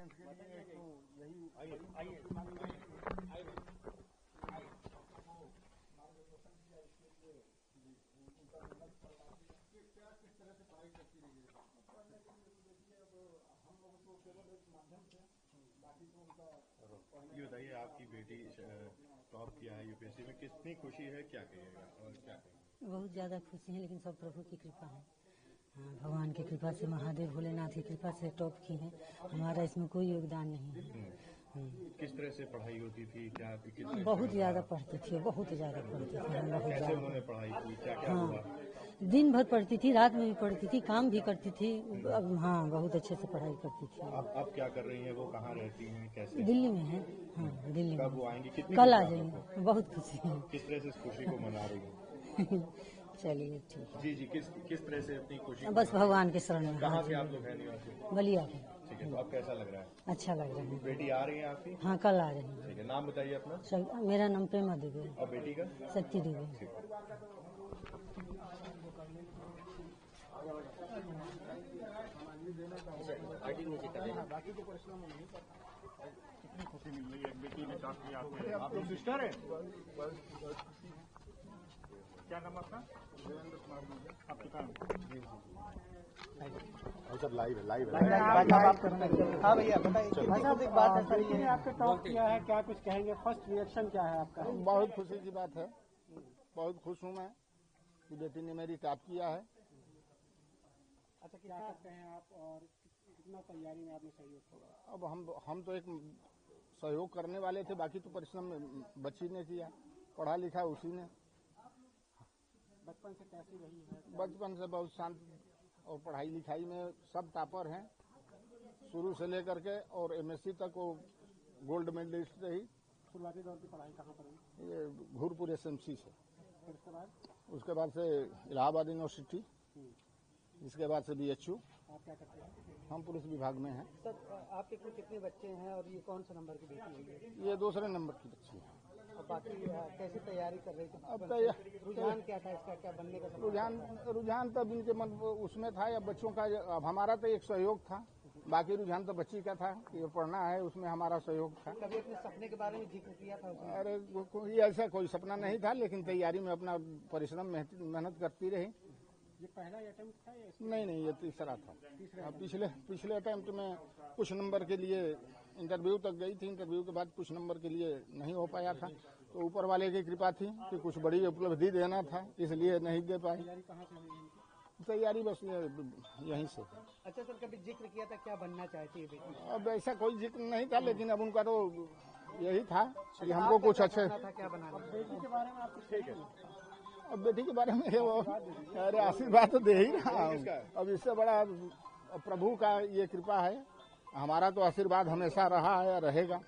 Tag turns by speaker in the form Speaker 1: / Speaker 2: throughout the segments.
Speaker 1: Guidance के लिए तो यही मार्गदर्शन किया इसके लिए उनका किस तरह से पढ़ाई करती रही है पढ़ने के लिए। तो देखिए अब हम लोग तो केवल एक माध्यम से, बाकी तो उनका।
Speaker 2: ये बताइए, आपकी बेटी टॉप किया है यूपीएससी में, कितनी खुशी है, क्या कहिएगा और क्या कहिएगा?
Speaker 3: बहुत ज़्यादा खुशी है, लेकिन सब प्रभु की कृपा है। हाँ, भगवान की कृपा से, महादेव भोलेनाथ की कृपा से टॉप की है। हमारा इसमें कोई योगदान नहीं है।
Speaker 2: किस तरह से पढ़ाई होती थी, क्या
Speaker 3: बहुत ज़्यादा पढ़ती थी, बहुत ज़्यादा पढ़ती थी हम। बहुत
Speaker 2: कैसे उन्होंने पढ़ाई की, क्या क्या
Speaker 3: हाँ,
Speaker 2: हुआ?
Speaker 3: दिन भर पढ़ती थी, रात में भी पढ़ती थी, काम भी करती थी। अब हाँ, बहुत अच्छे से पढ़ाई करती थी।
Speaker 2: अब क्या कर रही हैं वो, कहाँ रहती हैं, कैसे?
Speaker 3: दिल्ली में है। हाँ, दिल्ली में।
Speaker 2: कब वो आएंगी, कितनी
Speaker 3: कल आ जाएंगे। बहुत खुशी है।
Speaker 2: किस तरह से इस खुशी को मना रही हैं?
Speaker 3: चलिए ठीक है।
Speaker 2: जी, किस तरह से अपनी खुशी?
Speaker 3: बस भगवान के शरण में।
Speaker 2: कहाँ से आप लोग हैं निवासी?
Speaker 3: बलिया के।
Speaker 2: ठीक है, तो अब कैसा लग रहा है?
Speaker 3: अच्छा लग रहा है।
Speaker 2: बेटी आ रही है आपकी?
Speaker 3: हाँ, कल आ रही है।
Speaker 2: ठीक है, नाम बताइए अपना।
Speaker 3: मेरा नाम प्रेमा देवी है।
Speaker 2: और बेटी का?
Speaker 3: शक्ति देवी।
Speaker 1: बाकी तो परिश्रम नहीं करता। कितनी खुशी मिल रही है, बेटी ने टॉप किया। आप लोग सिस्टर है? क्या नाम आपका? देवेंद्र कुमार। आपके काम?
Speaker 2: सब लाइव है।
Speaker 1: हाँ भैया बताइए। भाई साहब एक बात है सर, ये आपने टॉप किया है, क्या कुछ कहेंगे? फर्स्ट रिएक्शन क्या है आपका?
Speaker 4: बहुत खुशी की बात है, बहुत खुश हूँ मैं कि बेटी ने मेरी टॉप किया है।
Speaker 1: अच्छा, क्या करते हैं आप और कितना तैयारी में आपने सहयोग किया?
Speaker 4: अब हम तो एक सहयोग करने वाले थे, बाकी तो परिश्रम बच्ची ने किया, पढ़ा लिखा उसी ने।
Speaker 1: बचपन से कैसी रही है?
Speaker 4: बचपन से बहुत शांत और पढ़ाई लिखाई में सब टॉपर हैं, शुरू से लेकर के, और एमएससी तक वो गोल्ड मेडलिस्ट रही।
Speaker 1: शुरुआती दौर की पढ़ाई कहाँ पर हुई?
Speaker 4: ये घूरपुर एसएमसी से।
Speaker 1: फिर
Speaker 4: उसके बाद से इलाहाबाद यूनिवर्सिटी, इसके बाद से बीएचयू।
Speaker 1: आप क्या करते हैं?
Speaker 4: हम पुलिस विभाग में हैं।
Speaker 1: सर, आपके कुल कितने बच्चे हैं और ये कौन सा नंबर की बेटी हुई है?
Speaker 4: ये दूसरे नंबर की बच्ची है।
Speaker 1: और बाकी कैसे तैयारी कर रही थी?
Speaker 4: अब
Speaker 1: रुझान क्या था इसका, क्या बनने का सपना?
Speaker 4: रुझान तब इनके मन उसमें था, या बच्चों का। अब हमारा तो एक सहयोग था, बाकी रुझान तो बच्ची का था कि पढ़ना है, उसमें हमारा सहयोग था।
Speaker 1: कभी अपने सपने के बारे में जिक्र किया था?
Speaker 4: अरे कोई ऐसा कोई सपना नहीं था, लेकिन तैयारी में अपना परिश्रम मेहनत करती रही।
Speaker 1: ये पहला अटेम्प्ट था या
Speaker 4: नहीं, ये तीसरा था। पिछले अटेम्प्ट में कुछ नंबर के लिए इंटरव्यू तक गई थी, इंटरव्यू के बाद कुछ नंबर के लिए नहीं हो पाया था, तो ऊपर वाले की कृपा थी कि कुछ बड़ी उपलब्धि देना था, इसलिए नहीं दे पाई। तैयारी बस यहीं से।
Speaker 1: अच्छा सर, कभी जिक्र किया था क्या बनना चाहती है बेटी?
Speaker 4: अब ऐसा कोई जिक्र नहीं था, लेकिन अब उनका तो यही था कि हमको कुछ अच्छे।
Speaker 1: क्या बनाना? बेटी के बारे में आपको ठीक है?
Speaker 4: अब बेटी के बारे में वो अरे आशीर्वाद तो दे ही रहा हूँ। अब इससे बड़ा प्रभु का ये कृपा है, हमारा तो आशीर्वाद हमेशा रहा है और रहेगा।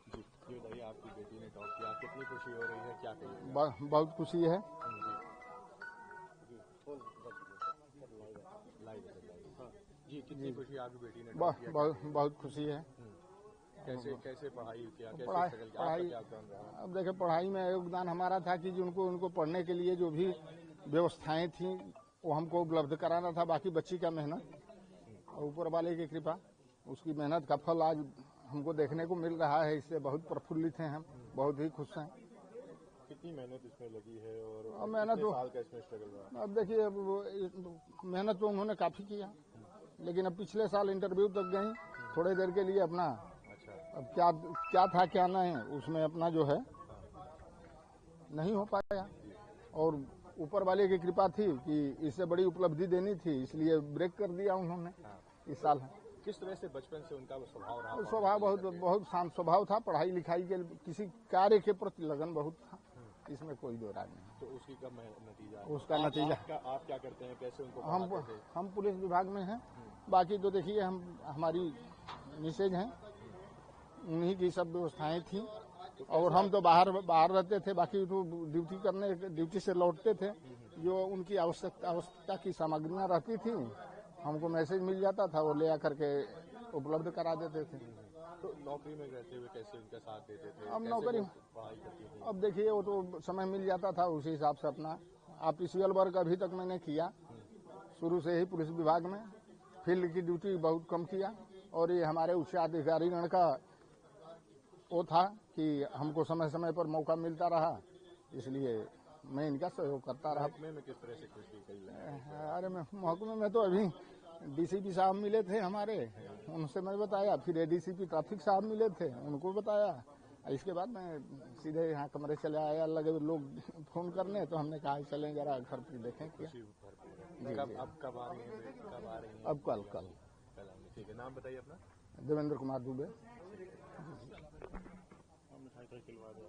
Speaker 2: जी बताइए, आपकी बेटी ने टॉप किया, कितनी खुशी हो रही है, क्या कहिए?
Speaker 4: बहुत खुशी है।
Speaker 2: जी, कितनी खुशी आपकी बेटी ने?
Speaker 4: बहुत खुशी है।
Speaker 2: कैसे पढ़ाई किया,
Speaker 4: पढ़ाई अब देखिए, पढ़ाई में योगदान हमारा था कि उनको पढ़ने के लिए जो भी व्यवस्थाएं थी वो हमको उपलब्ध कराना था। बाकी बच्ची का मेहनत और ऊपर वाले की कृपा, उसकी मेहनत का फल आज हमको देखने को मिल रहा है। इससे बहुत प्रफुल्लित हैं हम, बहुत ही खुश हैं।
Speaker 2: कितनी मेहनत इसमें लगी है और
Speaker 4: मेहनत
Speaker 2: साल का इसमें स्ट्रगल रहा?
Speaker 4: अब देखिए, मेहनत तो उन्होंने काफी किया, लेकिन अब पिछले साल इंटरव्यू तक गई थोड़ी देर के लिए अपना। अब क्या था क्या नहीं, उसमें अपना जो है नहीं हो पाया, और ऊपर वाले की कृपा थी कि इससे बड़ी उपलब्धि देनी थी, इसलिए ब्रेक कर दिया उन्होंने इस साल।
Speaker 2: किस तरह से बचपन से उनका स्वभाव रहा?
Speaker 4: स्वभाव बहुत शांत स्वभाव था, पढ़ाई लिखाई के किसी कार्य के प्रति लगन बहुत था, इसमें कोई दो राय नहीं।
Speaker 2: तो उसकी कब नतीजा?
Speaker 4: उसका नतीजा
Speaker 2: आप क्या करते हैं, कैसे उनको?
Speaker 4: हम पुलिस विभाग में हैं, बाकी तो देखिए हमारी मिसेज हैं, उन्हीं की सब व्यवस्थाएं थी, और हम तो बाहर रहते थे, बाकी तो ड्यूटी से लौटते थे, जो उनकी आवश्यकता की सामग्रियां रहती थी हमको मैसेज मिल जाता था, वो ले आकर के उपलब्ध करा देते थे।
Speaker 2: तो नौकरी में रहते हुए कैसे उनका साथ देते थे?
Speaker 4: अब नौकरी
Speaker 2: पढ़ाई करती थी?
Speaker 4: अब देखिए, वो तो समय मिल जाता था, उसी हिसाब से अपना ऑफिशियल वर्क अभी तक मैंने किया, शुरू से ही पुलिस विभाग में, फील्ड की ड्यूटी बहुत कम किया। और ये हमारे उच्च अधिकारीगण का वो था कि हमको समय समय पर मौका मिलता रहा, इसलिए मैं इनका सहयोग करता रहा।
Speaker 2: महकमे में किस तरह से खुशी कई
Speaker 4: अरे महकमे में तो अभी डीसीपी साहब मिले थे हमारे, उनसे मैं बताया, फिर एडीसीपी ट्रैफिक साहब मिले थे, उनको बताया। इसके बाद मैं सीधे यहाँ कमरे चले आया, लगे लोग फोन करने, तो हमने कहा चलें जरा घर पे देखें क्या।
Speaker 2: अब कब आ रही है?
Speaker 4: अब कल।
Speaker 2: ठीक है, नाम बताइए अपना।
Speaker 4: देवेंद्र कुमार दुबे।
Speaker 2: साइकिल खिलवा दो।